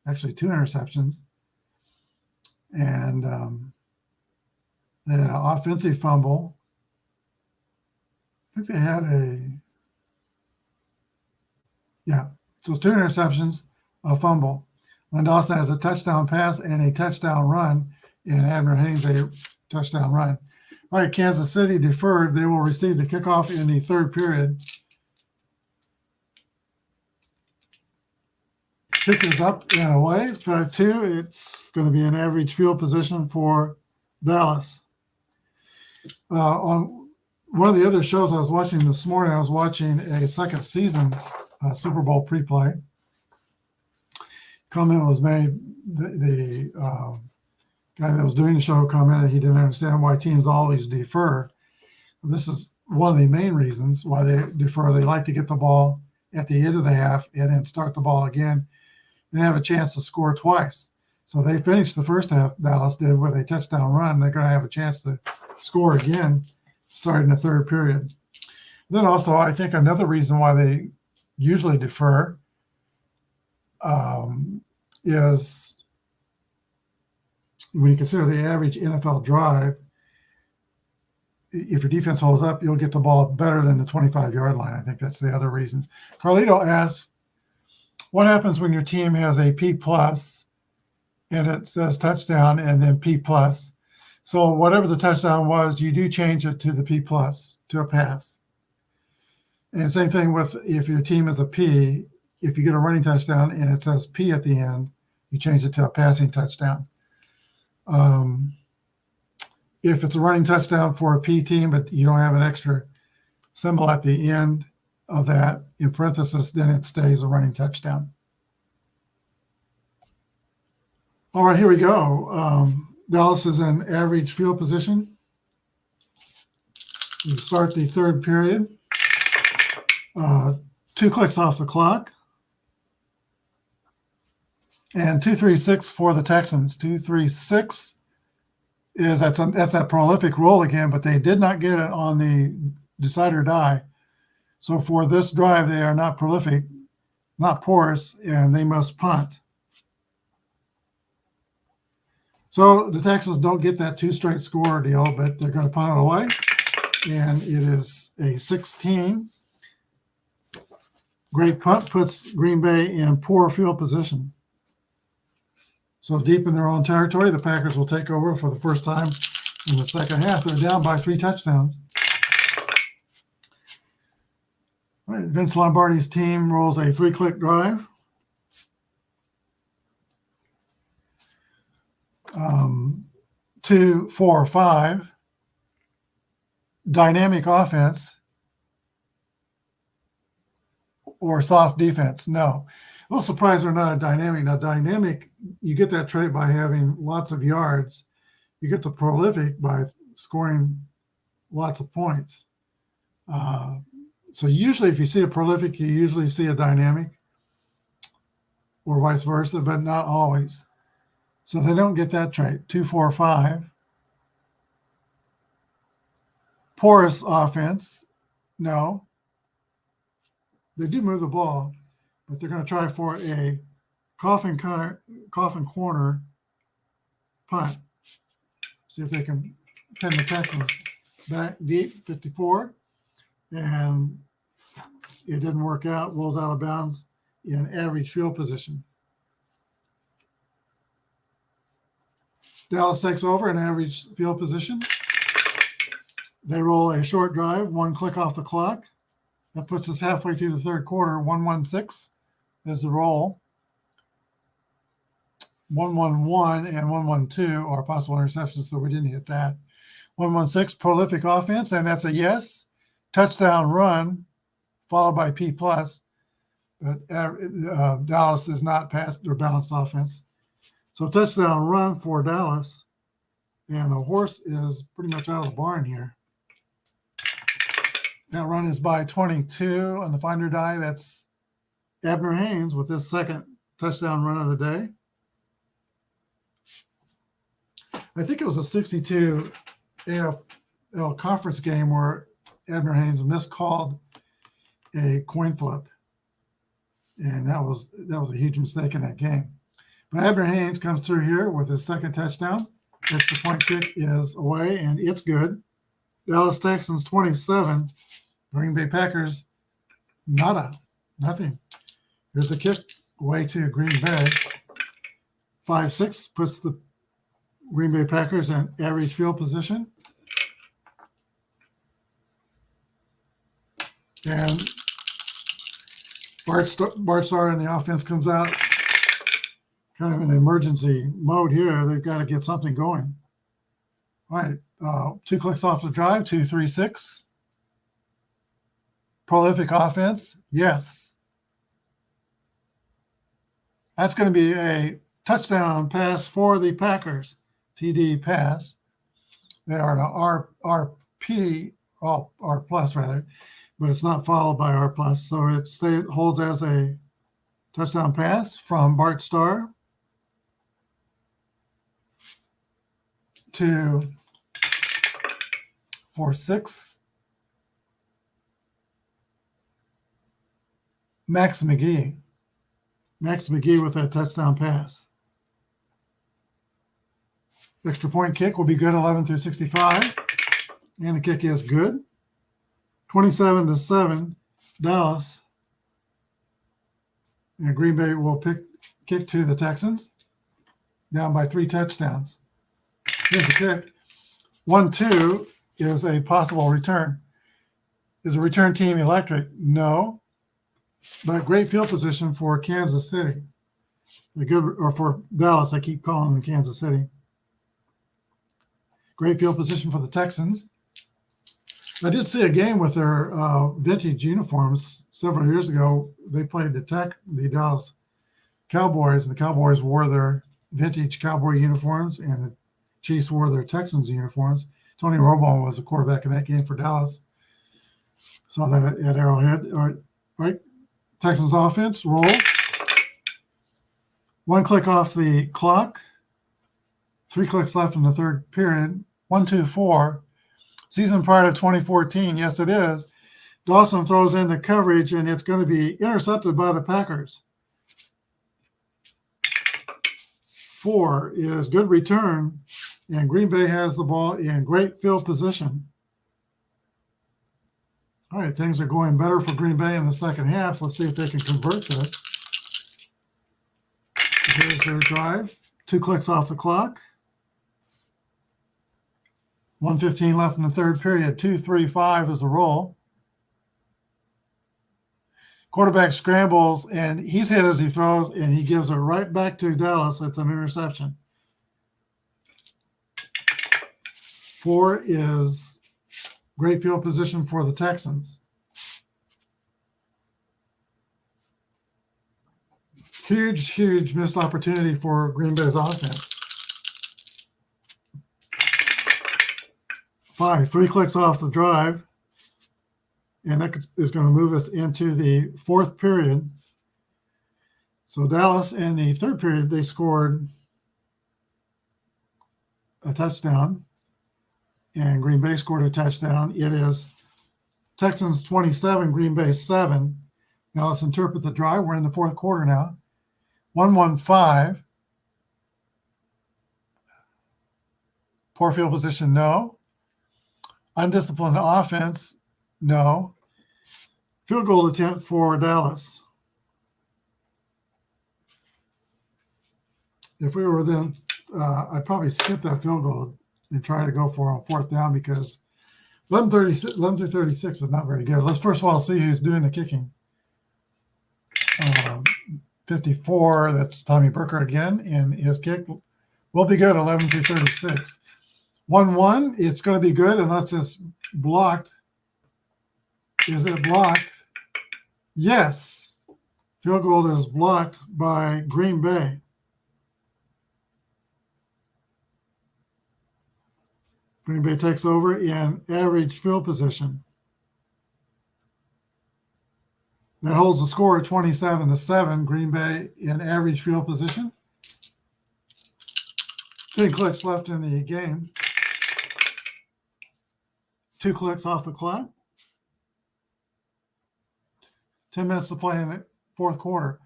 actually 2 interceptions. And they had an offensive fumble. I think they had so 2 interceptions, a fumble. Len Dawson has a touchdown pass and a touchdown run, and Abner Haynes a touchdown run. All right, Kansas City deferred. They will receive the kickoff in the 3rd period. Kick is up and away, 5-2. It's going to be an average field position for Dallas. On one of the other shows I was watching this morning, I was watching a second season Super Bowl pre-play. Comment was made, the guy that was doing the show commented he didn't understand why teams always defer. This is one of the main reasons why they defer. They like to get the ball at the end of the half and then start the ball again and have a chance to score twice. So they finished the first half, Dallas did, with a touchdown run. They're going to have a chance to score again starting the 3rd period. Then also, I think another reason why they usually defer is when you consider the average NFL drive, if your defense holds up, you'll get the ball better than the 25-yard line. I think that's the other reason. Carlito asks, what happens when your team has a P+ and it says touchdown and then P+? So whatever the touchdown was, you do change it to the P+, to a pass. And same thing with if your team is a P, if you get a running touchdown and it says P at the end, you change it to a passing touchdown. If it's a running touchdown for a P team, but you don't have an extra symbol at the end of that in parentheses, then it stays a running touchdown. All right, here we go. Dallas is in average field position. We start the 3rd period. 2 clicks off the clock. And 2-3-6 for the Texans. 2-3-6 is that's that prolific roll again, but they did not get it on the decider die. So for this drive, they are not prolific, not porous, and they must punt. So the Texans don't get that 2 straight score deal, but they're going to punt it away. And it is a 16. Great punt puts Green Bay in poor field position. So deep in their own territory, the Packers will take over for the first time in the second half. They're down by 3 touchdowns. All right, Vince Lombardi's team rolls a 3-click drive. 2, 4, 5. Dynamic offense or soft defense? No. A little surprised they're not a dynamic. Now, dynamic, you get that trait by having lots of yards You get the prolific by scoring lots of points. So usually if you see a prolific, you usually see a dynamic or vice versa, but not always. So they don't get that trait. 2, 4, 5. Porous offense. No. They do move the ball, but they're going to try for a coffin corner punt. See if they can pin the Texans back deep, 54. And it didn't work out. Rolls out of bounds in average field position. Dallas takes over in average field position. They roll a short drive, 1 click off the clock. That puts us halfway through the third quarter. 1-1-6 is the roll. 1-1-1 and 1-1-2 are possible interceptions, so we didn't hit that. 1-1-6, prolific offense, and that's a yes. Touchdown run, followed by P+. But Dallas is not passed or balanced offense. So touchdown run for Dallas, and the horse is pretty much out of the barn here. That run is by 22 on the finder die. That's Abner Haynes with his second touchdown run of the day. I think it was a 62 AFL conference game where Abner Haynes miscalled a coin flip, and that was a huge mistake in that game. But Abner Haynes comes through here with his second touchdown. Extra point kick is away, and it's good. Dallas Texans 27, Green Bay Packers nothing. Here's the kick away to Green Bay. 5-6 puts the Green Bay Packers in average field position. And Bart Starr in the offense comes out kind of in emergency mode here. They've got to get something going. All right, 2 clicks off the drive, 2-3-6. Prolific offense, yes. That's going to be a touchdown pass for the Packers. TD pass. They are an RP, R plus rather, but it's not followed by R plus. So it holds as a touchdown pass from Bart Starr to 4-6. Max McGee with that touchdown pass. Extra point kick will be good, 11-65. And the kick is good. 27-7, Dallas. And Green Bay will kick to the Texans. Down by 3 touchdowns. Here's the kick. 1-2 is a possible return. Is a return team electric? No. But great field position for Kansas City. For Dallas, I keep calling them Kansas City. Great field position for the Texans. I did see a game with their vintage uniforms several years ago. They played the Dallas Cowboys, and the Cowboys wore their vintage Cowboy uniforms, and the Chiefs wore their Texans uniforms. Tony Romo was the quarterback in that game for Dallas. Saw that at Arrowhead. All right. Texans offense rolls. 1 click off the clock. 3 clicks left in the third period. 1-2-4. Season prior to 2014. Yes, it is. Dawson throws in the coverage, and it's going to be intercepted by the Packers. 4 is good return, and Green Bay has the ball in great field position. All right, things are going better for Green Bay in the second half. Let's see if they can convert this. Here's their drive. 2 clicks off the clock. 1:15 left in the third period. 2-3-5 is the roll. Quarterback scrambles, and he's hit as he throws, and he gives it right back to Dallas. It's an interception. 4 is great field position for the Texans. Huge missed opportunity for Green Bay's offense. 5, 3 clicks off the drive. And that is going to move us into the fourth period. So Dallas in the third period, they scored a touchdown. And Green Bay scored a touchdown. It is Texans 27, Green Bay 7. Now let's interpret the drive. We're in the fourth quarter now. 1-1-5. Poor field position, no. Undisciplined offense, no. Field goal attempt for Dallas. If we were then, I'd probably skip that field goal and try to go for on fourth down because 11 through 36 is not very good. Let's first of all see who's doing the kicking. 54, that's Tommy Burker again, and his kick will be good, 11 through 36. 1-1, it's going to be good unless it's blocked. Is it blocked? Yes. Field goal is blocked by Green Bay. Green Bay takes over in average field position. That holds the score at 27-7. Green Bay in average field position. 10 clicks left in the game. 2 clicks off the clock. 10 minutes to play in the fourth quarter.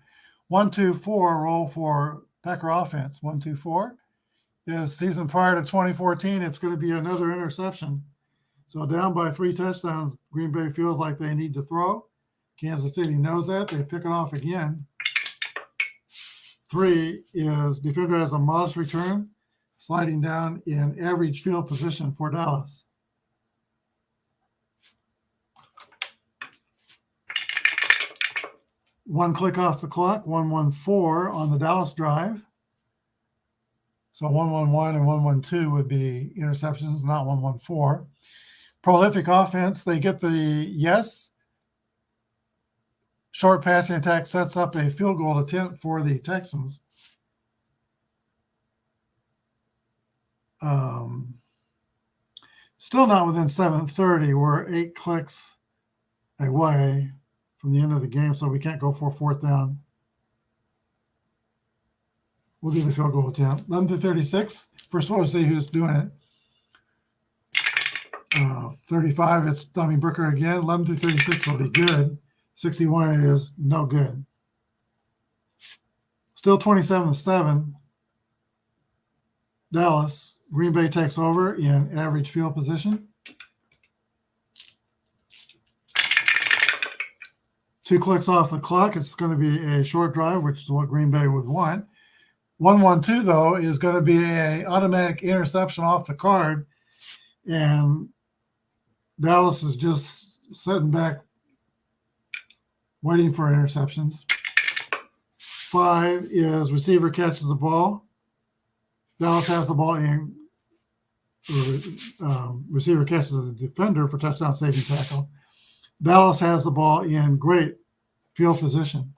1-2-4 roll for Packer offense. 1-2-4 is season prior to 2014. It's going to be another interception. So down by 3 touchdowns, Green Bay feels like they need to throw. Kansas City knows that. They pick it off again. 3 is defender has a modest return, sliding down in average field position for Dallas. One click off the clock, 1-1-4 on the Dallas drive. So 1-1-1 and 1-1-2 would be interceptions, not 1-1-4. Prolific offense, they get the yes. Short passing attack sets up a field goal attempt for the Texans. Still not within 7:30. We're 8 clicks away from the end of the game, so we can't go for fourth down. We'll do the field goal attempt. 11-36. First of all, we'll see who's doing it. 35, it's Tommy Burker again. 11-36 will be good. 61 is no good. Still 27-7. Dallas. Green Bay takes over in average field position. 2 clicks off the clock. It's going to be a short drive, which is what Green Bay would want. 1-1-2, though, is going to be an automatic interception off the card. And Dallas is just sitting back waiting for interceptions. 5 is receiver catches the ball. Dallas has the ball in. Receiver catches the defender for touchdown saving tackle. Dallas has the ball in great field position.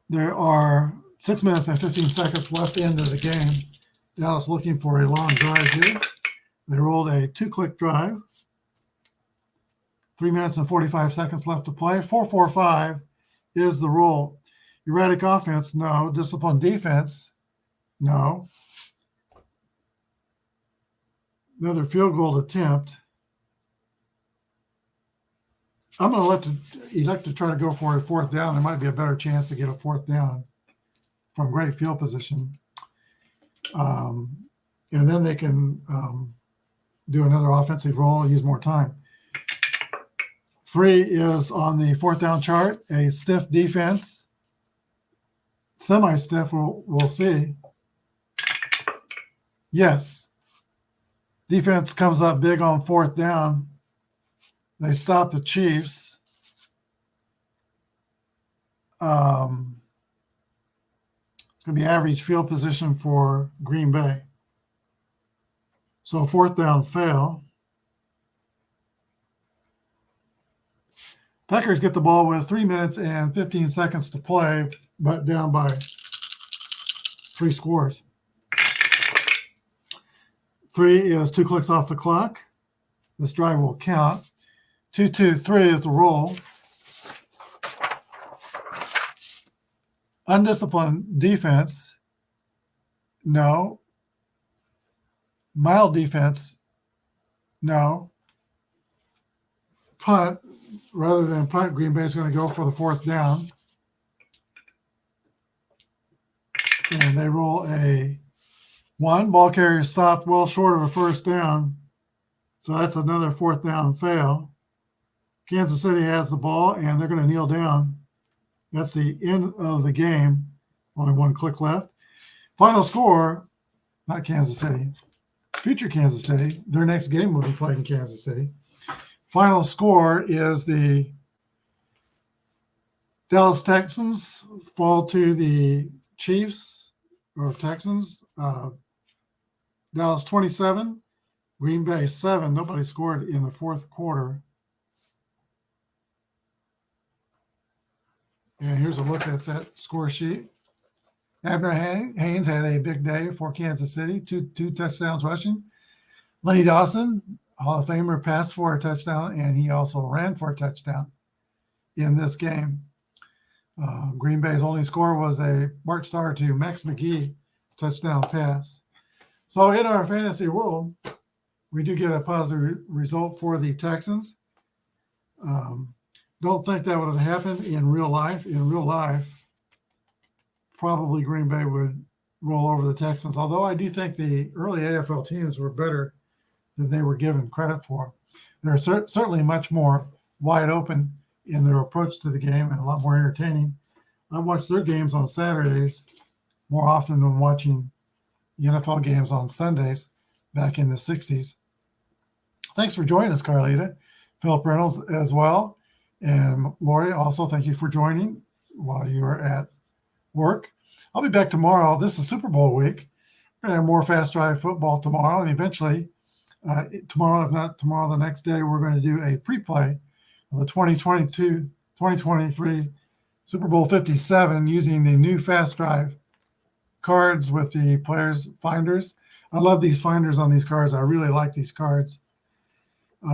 There are 6 minutes and 15 seconds left into the game. Dallas looking for a long drive here. They rolled a 2-click drive. 3 minutes and 45 seconds left to play. 4-4-5 is the roll. Erratic offense, no. Disciplined defense, no. Another field goal attempt. I'm going to elect to try to go for a fourth down. There might be a better chance to get a fourth down from great field position. And then they can do another offensive roll and use more time. 3 is on the fourth down chart, a stiff defense. Semi-stiff, we'll see. Yes. Defense comes up big on fourth down. They stop the Chiefs. It's going to be average field position for Green Bay. So fourth down fail. Packers get the ball with 3 minutes and 15 seconds to play, but down by 3 scores. 3 is 2 clicks off the clock. This drive will count. 2-2-3 is the roll. Undisciplined defense, no. Mild defense, no. Punt, rather than punt, Green Bay is going to go for the 4th down. And they roll a 1. Ball carrier stopped well short of a 1st down. So that's another 4th down fail. Kansas City has the ball, and they're going to kneel down. That's the end of the game. Only 1 click left. Final score, not Kansas City, future Kansas City. Their next game will be played in Kansas City. Final score is the Dallas Texans fall to the Chiefs, or Texans. Dallas 27, Green Bay 7. Nobody scored in the 4th quarter. And here's a look at that score sheet. Abner Haynes had a big day for Kansas City, two touchdowns rushing. Lenny Dawson, Hall of Famer, passed for a touchdown, and he also ran for a touchdown in this game. Green Bay's only score was a Bart Starr to Max McGee touchdown pass. So in our fantasy world, we do get a positive result for the Texans. Don't think that would have happened in real life. In real life, probably Green Bay would roll over the Texans, although I do think the early AFL teams were better than they were given credit for. They're certainly much more wide open in their approach to the game and a lot more entertaining. I watch their games on Saturdays more often than watching the NFL games on Sundays back in the 60s. Thanks for joining us, Carlita. Philip Reynolds as well. And Lori, also thank you for joining while you are at work. I'll be back tomorrow. This is Super Bowl week. We're going to have more Fast Drive football tomorrow. And eventually, tomorrow, if not tomorrow, the next day, we're going to do a pre-play of the 2022-2023 Super Bowl 57 using the new Fast Drive cards with the players' finders. I love these finders on these cards. I really like these cards.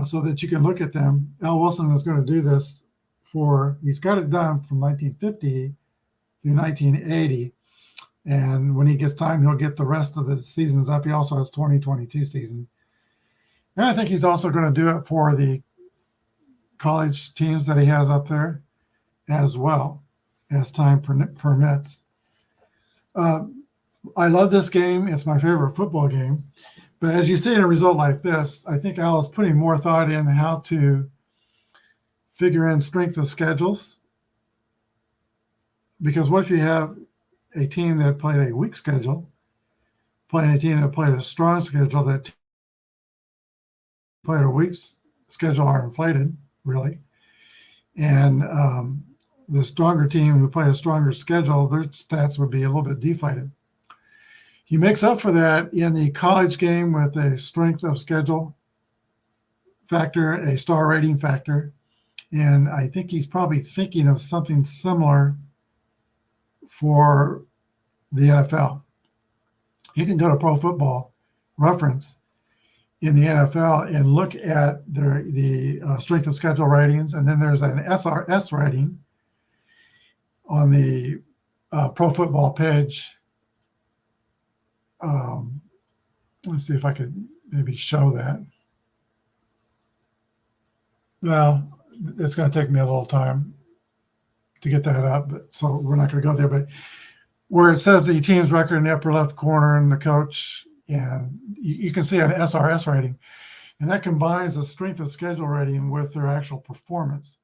So that you can look at them. Al Wilson is going to do this he's got it done from 1950 through 1980. And when he gets time, he'll get the rest of the seasons up. He also has 2022 season. And I think he's also going to do it for the college teams that he has up there as well, as time permits. I love this game. It's my favorite football game. But as you see in a result like this, I think Al is putting more thought in how to figure in strength of schedules. Because what if you have a team that played a weak schedule, playing a team that played a strong schedule, that played a weak schedule are inflated, really. And the stronger team who played a stronger schedule, their stats would be a little bit deflated. He makes up for that in the college game with a strength of schedule factor, a star rating factor. And I think he's probably thinking of something similar for the NFL. You can go to Pro Football Reference in the NFL and look at the strength of schedule ratings. And then there's an SRS rating on the Pro Football page. Let's see if I could maybe show that. Well, it's going to take me a little time to get that up, so we're not going to go there. But where it says the team's record in the upper left corner and the coach, and you can see an SRS rating, and that combines the strength of schedule rating with their actual performance.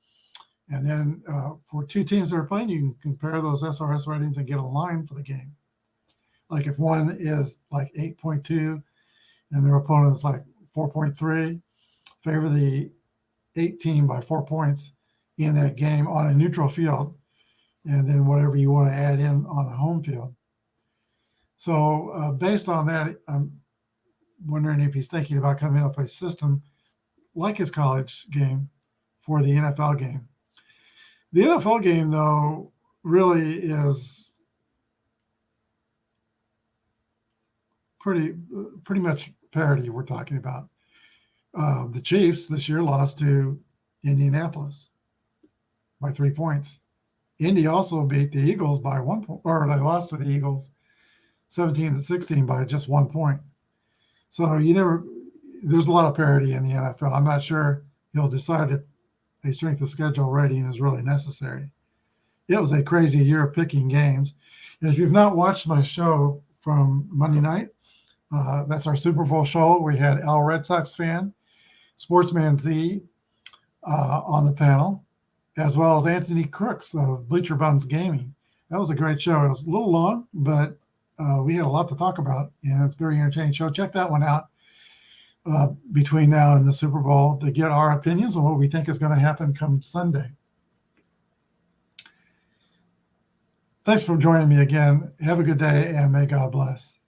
And then for two teams that are playing, you can compare those SRS ratings and get a line for the game. Like if one is like 8.2 and their opponent is like 4.3, favor the 8 team by 4 points in that game on a neutral field, and then whatever you want to add in on the home field. So based on that, I'm wondering if he's thinking about coming up with a system like his college game for the NFL game. The NFL game, though, really is pretty much parity we're talking about. The Chiefs this year lost to Indianapolis by 3 points. Indy also beat the Eagles by 1 point, or they lost to the Eagles 17-16 by just 1 point. So there's a lot of parity in the NFL. I'm not sure he'll decide if a strength of schedule rating is really necessary. It was a crazy year of picking games. And if you've not watched my show from Monday night, that's our Super Bowl show. We had Al Red Sox fan, Sportsman Z on the panel, as well as Anthony Crooks of Bleacher Buns Gaming. That was a great show. It was a little long, but we had a lot to talk about, and it's a very entertaining show. Check that one out between now and the Super Bowl to get our opinions on what we think is going to happen come Sunday. Thanks for joining me again. Have a good day, and may God bless.